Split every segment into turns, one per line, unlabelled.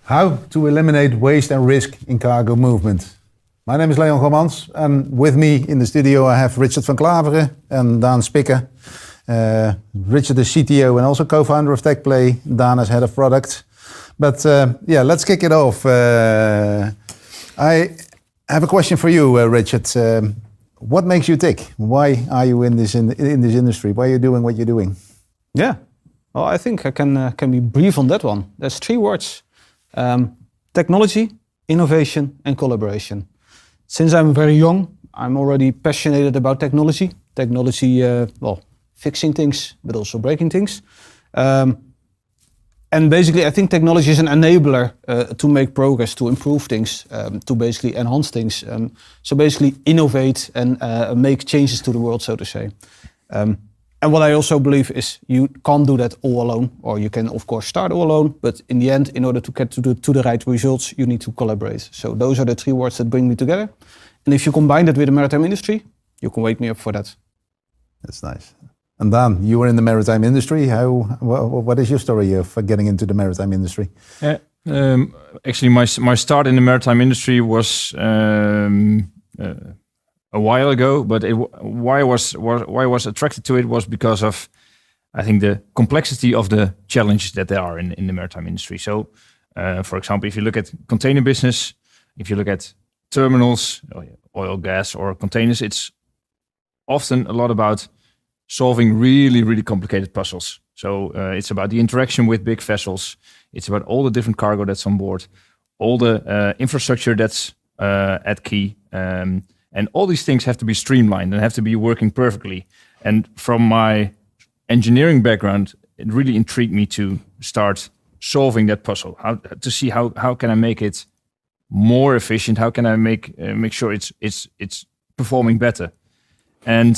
How to eliminate waste and risk in cargo movement. My name is Leon Gormans, and with me in the studio I have Richard van Klaveren and Daan Spikker. Richard is CTO and also co-founder of Teqplay. Daan is head of product. But let's kick it off. I have a question for you, Richard. What makes you tick? Why are you in this industry? Why are you doing what you're doing?
Yeah, well, I think I can be brief on that one. There's three words: technology, innovation, and collaboration. Since I'm very young, I'm already passionate about technology. Technology, fixing things, but also breaking things. And basically, I think technology is an enabler to make progress, to improve things, to basically enhance things. So basically innovate and make changes to the world, so to say. And what I also believe is you can't do that all alone, or you can of course start all alone, but in the end, in order to get to the right results, you need to collaborate. So those are the three words that bring me together. And if you combine that with the maritime industry, you can wake me up for that.
That's nice. And Daan, you were in the maritime industry. What is your story of getting into the maritime industry?
Actually, my start in the maritime industry was a while ago, but why I was attracted to it was because of, I think, the complexity of the challenges that there are in the maritime industry. So, for example, if you look at container business, if you look at terminals, oil, gas, or containers, it's often a lot about solving really, really complicated puzzles. So it's about the interaction with big vessels. It's about all the different cargo that's on board, all the infrastructure that's at quay. And all these things have to be streamlined and have to be working perfectly. And from my engineering background, it really intrigued me to start solving that puzzle. To see how can I make it more efficient? How can I make sure it's performing better? And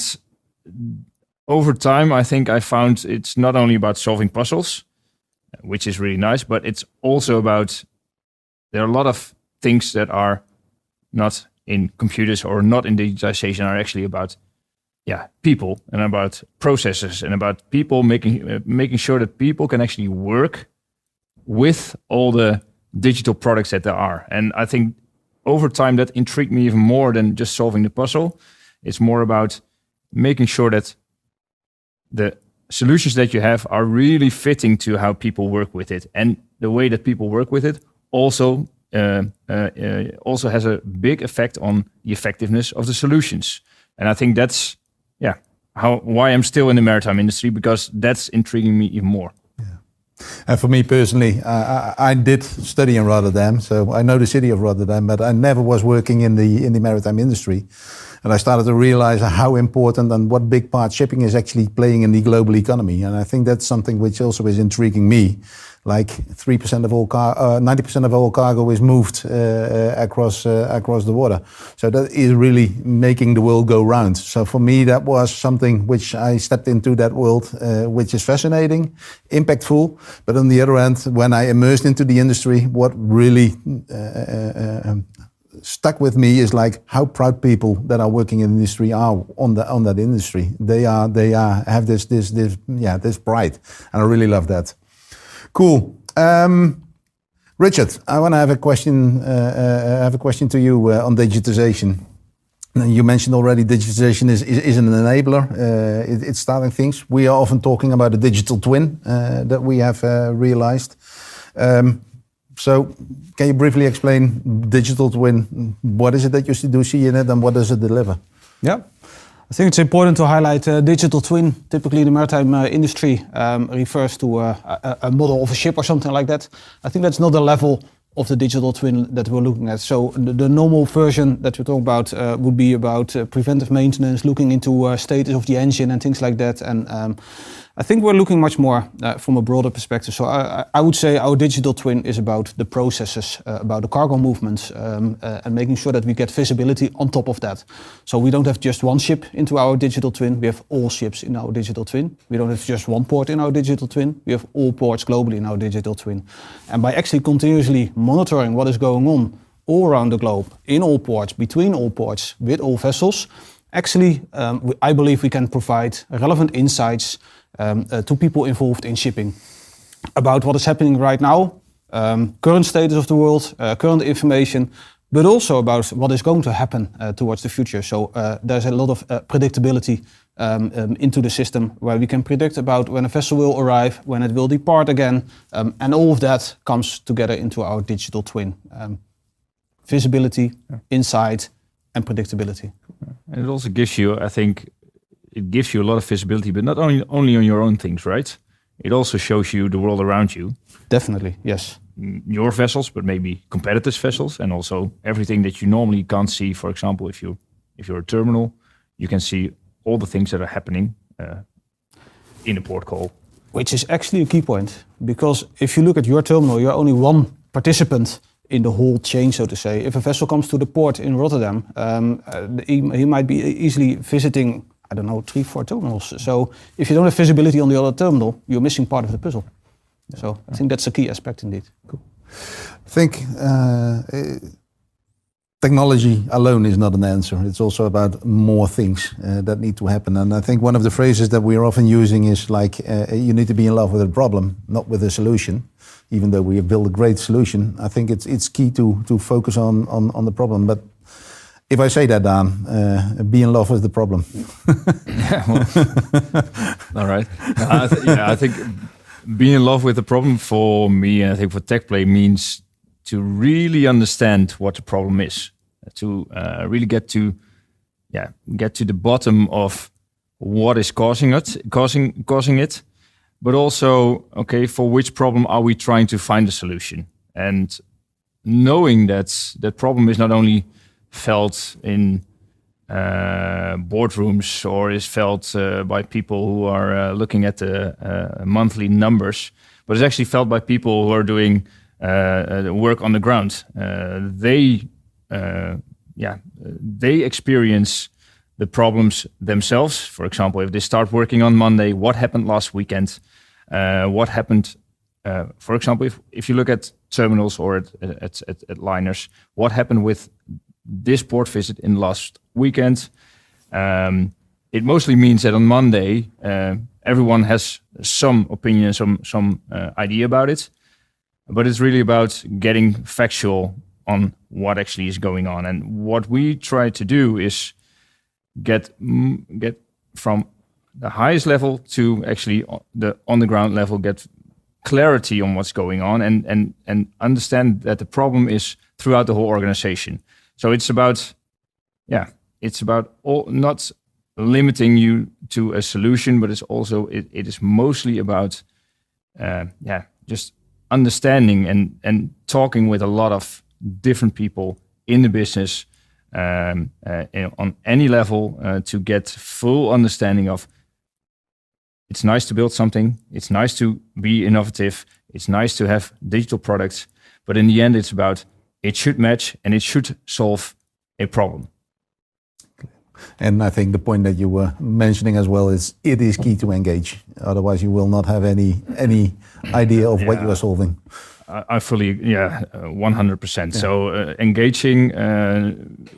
over time, I think I found it's not only about solving puzzles, which is really nice, but it's also about, there are a lot of things that are not in computers or not in digitization, are actually about people and about processes and about people making sure that people can actually work with all the digital products that there are. And I think over time that intrigued me even more than just solving the puzzle. It's more about making sure that the solutions that you have are really fitting to how people work with it, and the way that people work with it also has a big effect on the effectiveness of the solutions. And I think that's why I'm still in the maritime industry, because that's intriguing me even more.
Yeah. And for me personally, I did study in Rotterdam, so I know the city of Rotterdam, but I never was working in the maritime industry. And I started to realize how important and what big part shipping is actually playing in the global economy. And I think that's something which also is intriguing me. Like 3% of all 90% of all cargo is moved across the water. So that is really making the world go round. So for me, that was something which I stepped into that world, which is fascinating, impactful. But on the other hand, when I immersed into the industry, what really stuck with me is like how proud people that are working in the industry are on that industry. They have this pride, and I really love that. Cool. Richard, I want to have a question to you on digitization. You mentioned already digitization is an enabler. It's starting things. We are often talking about a digital twin that we have realized. So can you briefly explain digital twin? What is it that you do see in it, and what does it deliver?
Yeah. I think it's important to highlight digital twin. Typically, the maritime industry refers to a model of a ship or something like that. I think that's not the level of the digital twin that we're looking at. So the normal version that we're talking about would be about preventive maintenance, looking into status of the engine and things like that. And I think we're looking much more from a broader perspective. So I would say our digital twin is about the processes, about the cargo movements, and making sure that we get visibility on top of that. So we don't have just one ship into our digital twin, we have all ships in our digital twin. We don't have just one port in our digital twin, we have all ports globally in our digital twin. And by actually continuously monitoring what is going on all around the globe, in all ports, between all ports, with all vessels, actually, I believe we can provide relevant insights to people involved in shipping about what is happening right now, current status of the world, current information, but also about what is going to happen towards the future. So there's a lot of predictability into the system where we can predict about when a vessel will arrive, when it will depart again, and all of that comes together into our digital twin. Visibility, insight, and predictability.
And it also gives you, I think, it gives you a lot of visibility, but not only on your own things, right? It also shows you the world around you.
Definitely, yes.
Your vessels, but maybe competitors' vessels, and also everything that you normally can't see. For example, if you're a terminal, you can see all the things that are happening in a port call.
Which is actually a key point, because if you look at your terminal, you're only one participant in the whole chain, so to say. If a vessel comes to the port in Rotterdam, he might be easily visiting, I don't know, 3-4 terminals. So if you don't have visibility on the other terminal, you're missing part of the puzzle. So I think that's a key aspect indeed.
Cool. I think technology alone is not an answer. It's also about more things that need to happen. And I think one of the phrases that we are often using is like, you need to be in love with a problem, not with a solution. Even though we have built a great solution, I think it's key to focus on the problem. But if I say that, Dan, be in love with the problem.
Yeah, well, all right. I think being in love with the problem for me, and I think for Teqplay, means to really understand what the problem is, to really get to the bottom of what is causing it, but also, okay, for which problem are we trying to find a solution? And knowing that that problem is not only felt in boardrooms or is felt by people who are looking at the monthly numbers, but it's actually felt by people who are doing work on the ground. They experience the problems themselves. For example, if they start working on Monday, what happened last weekend? What happened, for example, if you look at terminals or at liners, what happened with this port visit in last weekend? It mostly means that on Monday, everyone has some opinion, some idea about it, but it's really about getting factual on what actually is going on. And what we try to do is get from the highest level to actually the on the ground level, get clarity on what's going on, and understand that the problem is throughout the whole organization. So it's about not limiting you to a solution, but it's also it is mostly about just understanding and talking with a lot of different people in the business on any level to get full understanding of. It's nice to build something. It's nice to be innovative. It's nice to have digital products, but in the end, it's about it should match and it should solve a problem.
And I think the point that you were mentioning as well is it is key to engage. Otherwise, you will not have any idea of what you are solving.
I fully, 100%. So engaging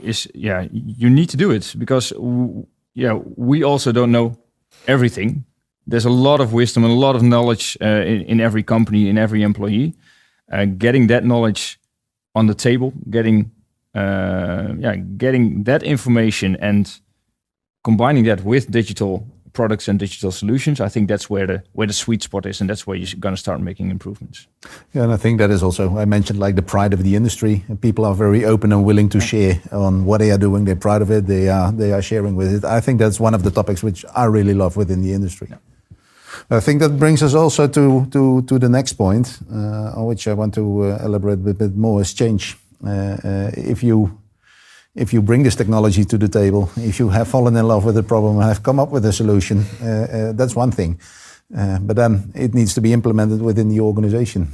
is, you need to do it because, we also don't know everything. There's a lot of wisdom and a lot of knowledge in every company, in every employee. Getting that knowledge on the table, getting that information and combining that with digital products and digital solutions, I think that's where the sweet spot is, and that's where you're going to start making improvements.
Yeah, and I think that is also, I mentioned like the pride of the industry, and people are very open and willing to share on what they are doing. They're proud of it. They are sharing with it. I think that's one of the topics which I really love within the industry. Yeah. I think that brings us also to the next point, on which I want to elaborate a bit more, is change. If you bring this technology to the table, if you have fallen in love with the problem and have come up with a solution, that's one thing. But then it needs to be implemented within the organization.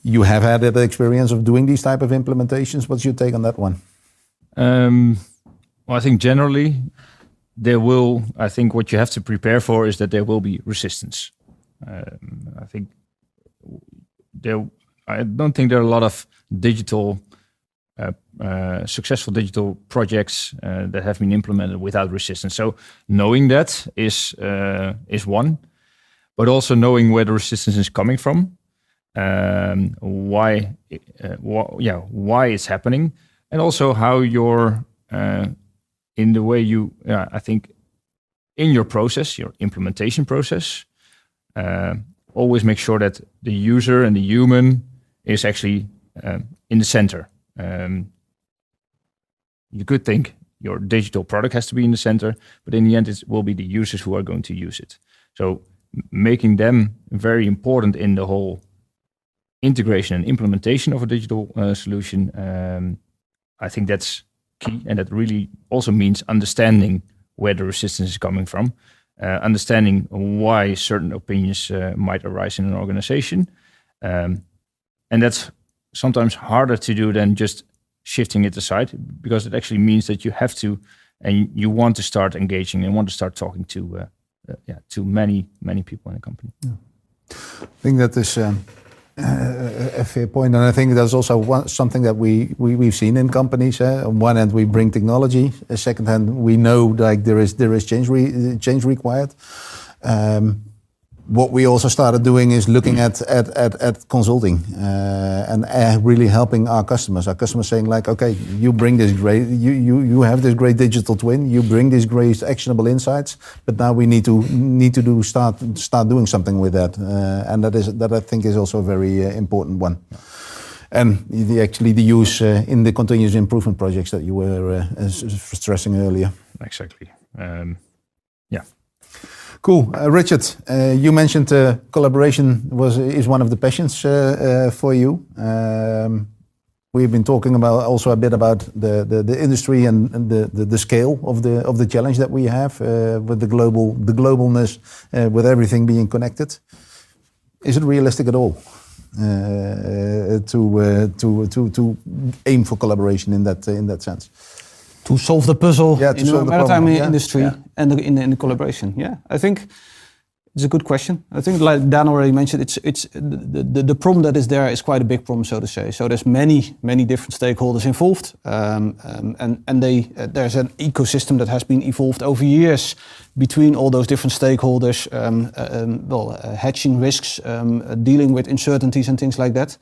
You have had the experience of doing these type of implementations. What's your take on that one?
Well, I think generally I think what you have to prepare for is that there will be resistance. I don't think there are a lot of successful digital projects that have been implemented without resistance. So knowing that is one, but also knowing where the resistance is coming from, why it's happening, and also how you're in the way you, I think, in your process, your implementation process, always make sure that the user and the human is actually in the center. You could think your digital product has to be in the center, but in the end, it will be the users who are going to use it. So making them very important in the whole integration and implementation of a digital solution, I think that's key. And that really also means understanding where the resistance is coming from, understanding why certain opinions might arise in an organization. And that's sometimes harder to do than just shifting it aside, because it actually means that you have to, and you want to start engaging and want to start talking to many people in the company.
Yeah. I think that is a fair point, and I think that's also something that we've seen in companies. On one hand, we bring technology. On second hand, we know like there is change required. What we also started doing is looking at consulting and really helping our customers. Our customers saying like, okay, you bring this great, you have this great digital twin, you bring these great actionable insights, but now we need to start doing something with that, and that I think is also a very important one. And the use in the continuous improvement projects that you were stressing earlier.
Exactly.
Cool. Richard, you mentioned collaboration is one of the passions for you. We've been talking about also a bit about the industry and the scale of the challenge that we have with the globalness, with everything being connected. Is it realistic at all to aim for collaboration in that sense?
To solve the puzzle in the maritime industry and in the collaboration. Yeah, I think it's a good question. I think, like Dan already mentioned, it's the problem that is there is quite a big problem, so to say. So there's many different stakeholders involved, and there's an ecosystem that has been evolved over years between all those different stakeholders, hedging risks, dealing with uncertainties and things like that.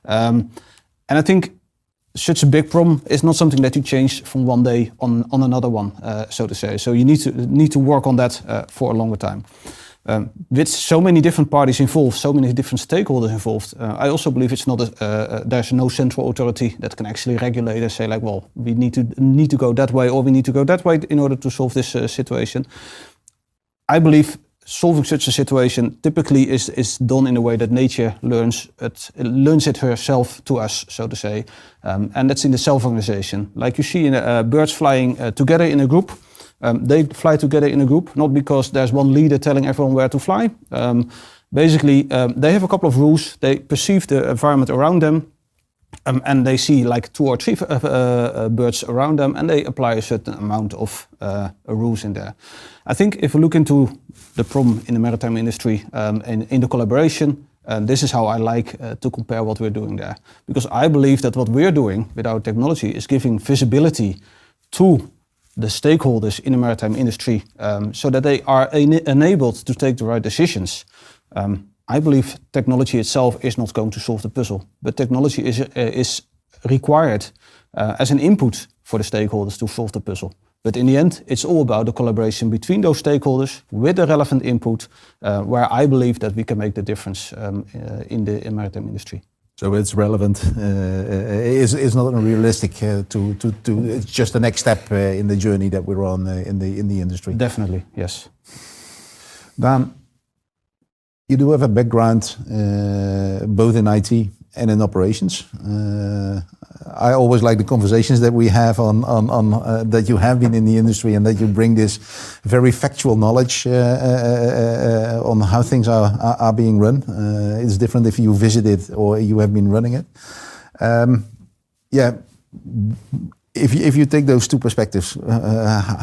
And I think such a big problem is not something that you change from one day on another one, so to say. So you need to work on that for a longer time. With so many different parties involved, so many different stakeholders involved, I also believe it's not there's no central authority that can actually regulate and say like, well, we need to go that way or we need to go that way in order to solve this situation. I believe solving such a situation typically is done in a way that nature learns it herself to us, so to say, and that's in the self-organization. Like you see in birds flying together in a group. They fly together in a group, not because there's one leader telling everyone where to fly. Basically, they have a couple of rules. They perceive the environment around them, and they see like 2 or 3 birds around them, and they apply a certain amount of rules in there. I think if we look into the problem in the maritime industry and in the collaboration, this is how I like to compare what we're doing there. Because I believe that what we're doing with our technology is giving visibility to the stakeholders in the maritime industry so that they are enabled to take the right decisions. I believe technology itself is not going to solve the puzzle, but technology is required as an input for the stakeholders to solve the puzzle. But in the end, it's all about the collaboration between those stakeholders with the relevant input, where I believe that we can make the difference in the maritime industry.
So it's relevant. It's not unrealistic to. It's just the next step in the journey that we're on in the industry.
Definitely, yes.
Dan, you do have a background both in IT and in operations. I always like the conversations that we have on that you have been in the industry and that you bring this very factual knowledge on how things are being run. It's different if you visit it or you have been running it. If you take those two perspectives,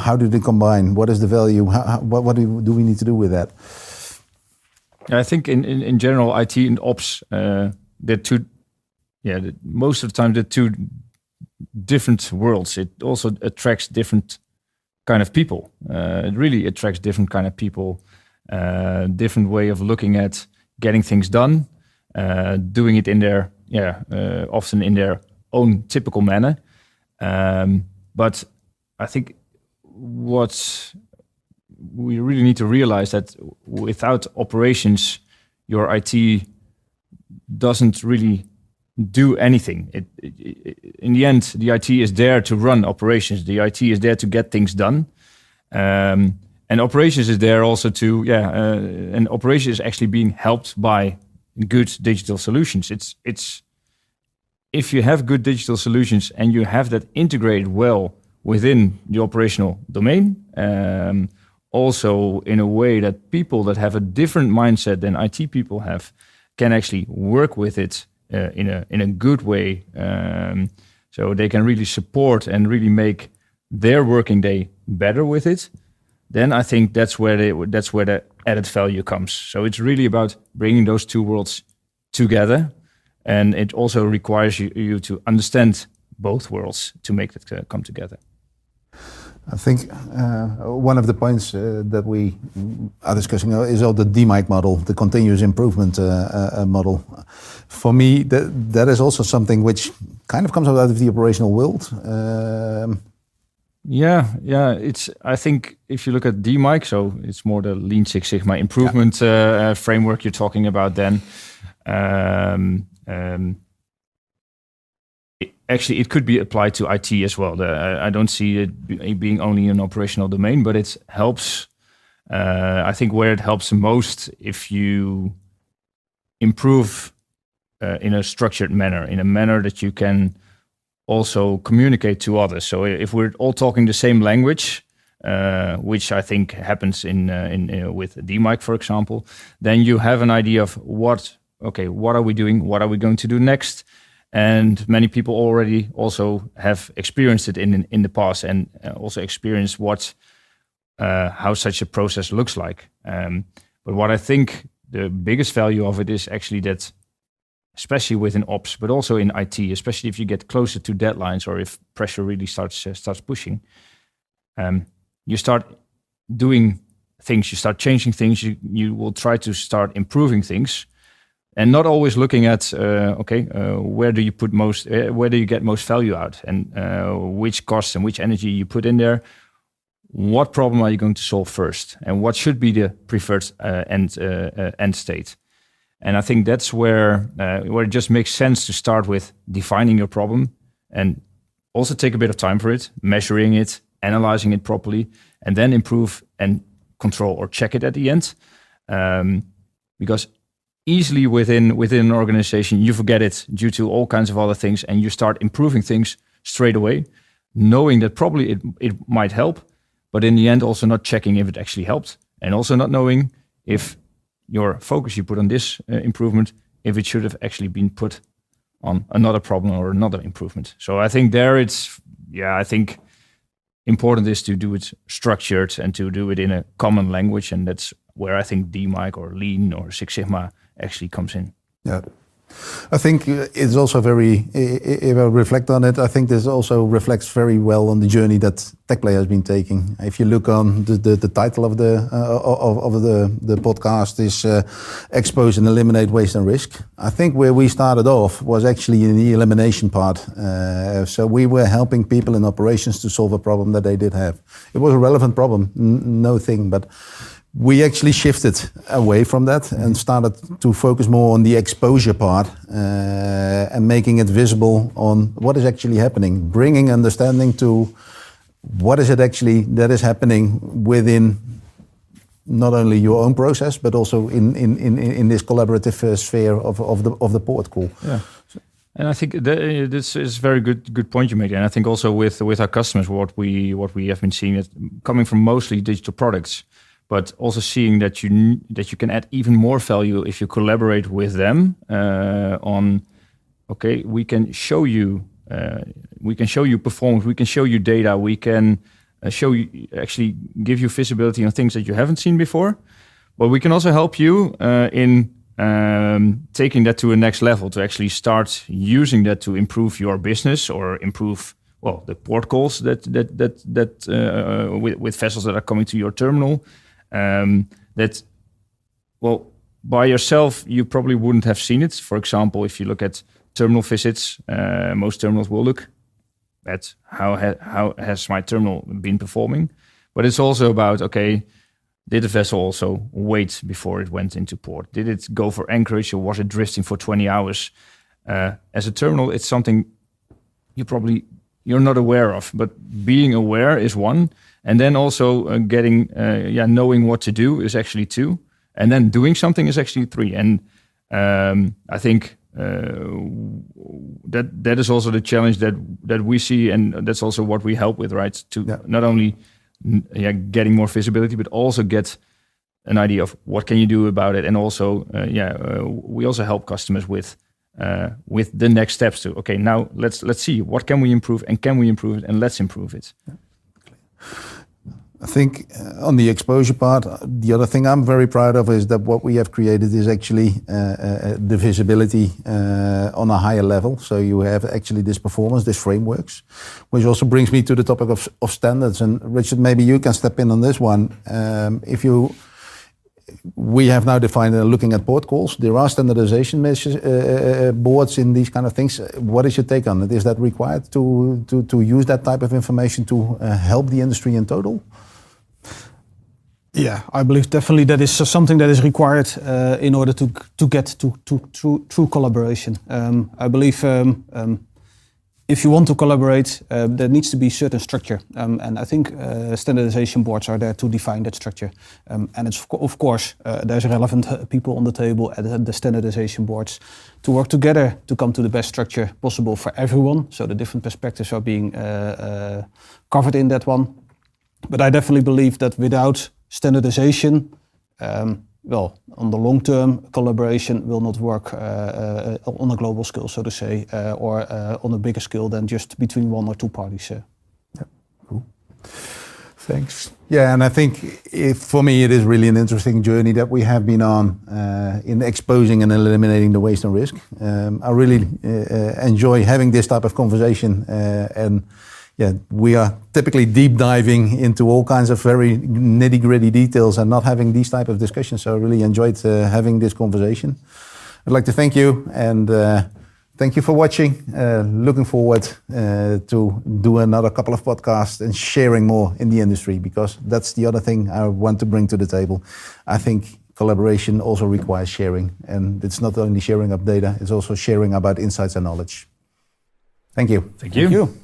how do they combine? What is the value? What do we need to do with that?
I think in general, IT and ops, they're two. Most of the time they're two different worlds. It also attracts different kind of people. It really attracts different kind of people, different way of looking at getting things done. doing it in their often in their own typical manner. But I think what we really need to realize that without operations, your IT doesn't really do anything. In the end, the IT is there to run operations. The IT is there to get things done. And operations is there also to, and operations is actually being helped by good digital solutions. It's if you have good digital solutions and you have that integrated well within the operational domain, also in a way that people that have a different mindset than IT people have can actually work with it in a good way, so they can really support and really make their working day better with it. Then I think that's where the added value comes. So it's really about bringing those two worlds together, and it also requires you to understand both worlds to make it come together.
I think one of the points that we are discussing is all the DMIC model, the continuous improvement model. For me, that is also something which kind of comes out of the operational world.
It's. I think if you look at DMIC, so it's more the Lean Six Sigma improvement framework you're talking about. Then, actually, it could be applied to IT as well. I don't see it being only an operational domain, but it helps. I think where it helps the most if you improve in a structured manner, in a manner that you can also communicate to others. So if we're all talking the same language, which I think happens in with DMIC, for example, then you have an idea of what are we doing? What are we going to do next? And many people already also have experienced it in the past and also experienced how such a process looks like. But what I think the biggest value of it is actually that, especially within ops, but also in IT, especially if you get closer to deadlines or if pressure really starts pushing, you start doing things, you start changing things, you will try to start improving things. And not always looking at where do you get most value out, and which costs and which energy you put in there. What problem are you going to solve first, and what should be the preferred end state? And I think that's where it just makes sense to start with defining your problem, and also take a bit of time for it, measuring it, analyzing it properly, and then improve and control or check it at the end, because easily within an organization, you forget it due to all kinds of other things, and you start improving things straight away, knowing that probably it might help, but in the end also not checking if it actually helped, and also not knowing if your focus you put on this improvement, if it should have actually been put on another problem or another improvement. So I think I think important is to do it structured and to do it in a common language, and that's where I think DMIC or Lean or Six Sigma actually comes in. Yeah.
I think it's also very, if I reflect on it, I think this also reflects very well on the journey that Teqplay has been taking. If you look on the title of the podcast is Expose and Eliminate Waste and Risk. I think where we started off was actually in the elimination part. So we were helping people in operations to solve a problem that they did have. It was a relevant problem, no thing, but we actually shifted away from that and started to focus more on the exposure part and making it visible on what is actually happening, bringing understanding to what is it actually that is happening within not only your own process, but also in this collaborative sphere of the port call.
Yeah. And I think this is a very good point you make. And I think also with our customers, what we have been seeing is coming from mostly digital products, but also seeing that you can add even more value if you collaborate with them we can show you performance, we can show you data, we can actually give you visibility on things that you haven't seen before, but we can also help you in taking that to a next level, to actually start using that to improve your business or improve the port calls that with vessels that are coming to your terminal. by yourself, you probably wouldn't have seen it. For example, if you look at terminal visits, most terminals will look at how has my terminal been performing. But it's also about, okay, did the vessel also wait before it went into port? Did it go for anchorage, or was it drifting for 20 hours? As a terminal, it's something you're not aware of, but being aware is one. And then also knowing what to do is actually two. And then doing something is actually three. And I think that is also the challenge that we see, and that's also what we help with, right? To not only getting more visibility, but also get an idea of what can you do about it. And also, we also help customers with the next steps to, okay, now let's see, what can we improve, and can we improve it, and let's improve it.
I think on the exposure part, the other thing I'm very proud of is that what we have created is actually the visibility on a higher level. So you have actually this performance, this frameworks, which also brings me to the topic of standards. And Richard, maybe you can step in on this one. We have now defined, looking at port calls, there are standardization boards in these kind of things. What is your take on it? Is that required to use that type of information to help the industry in total?
Yeah, I believe definitely that is something that is required in order to get to true collaboration. I believe if you want to collaborate, there needs to be certain structure, and I think standardization boards are there to define that structure. And it's of course there's relevant people on the table at the standardization boards to work together to come to the best structure possible for everyone. So the different perspectives are being covered in that one. But I definitely believe that without standardization, on the long term, collaboration will not work on a global scale, so to say, or on a bigger scale than just between one or two parties.
Cool. Thanks. Yeah, and I think for me it is really an interesting journey that we have been on in exposing and eliminating the waste and risk. I really enjoy having this type of conversation, and we are typically deep diving into all kinds of very nitty-gritty details and not having these type of discussions. So I really enjoyed having this conversation. I'd like to thank you, and thank you for watching. Looking forward to do another couple of podcasts and sharing more in the industry, because that's the other thing I want to bring to the table. I think collaboration also requires sharing, and it's not only sharing of data, it's also sharing about insights and knowledge. Thank you.
Thank you.
Thank you.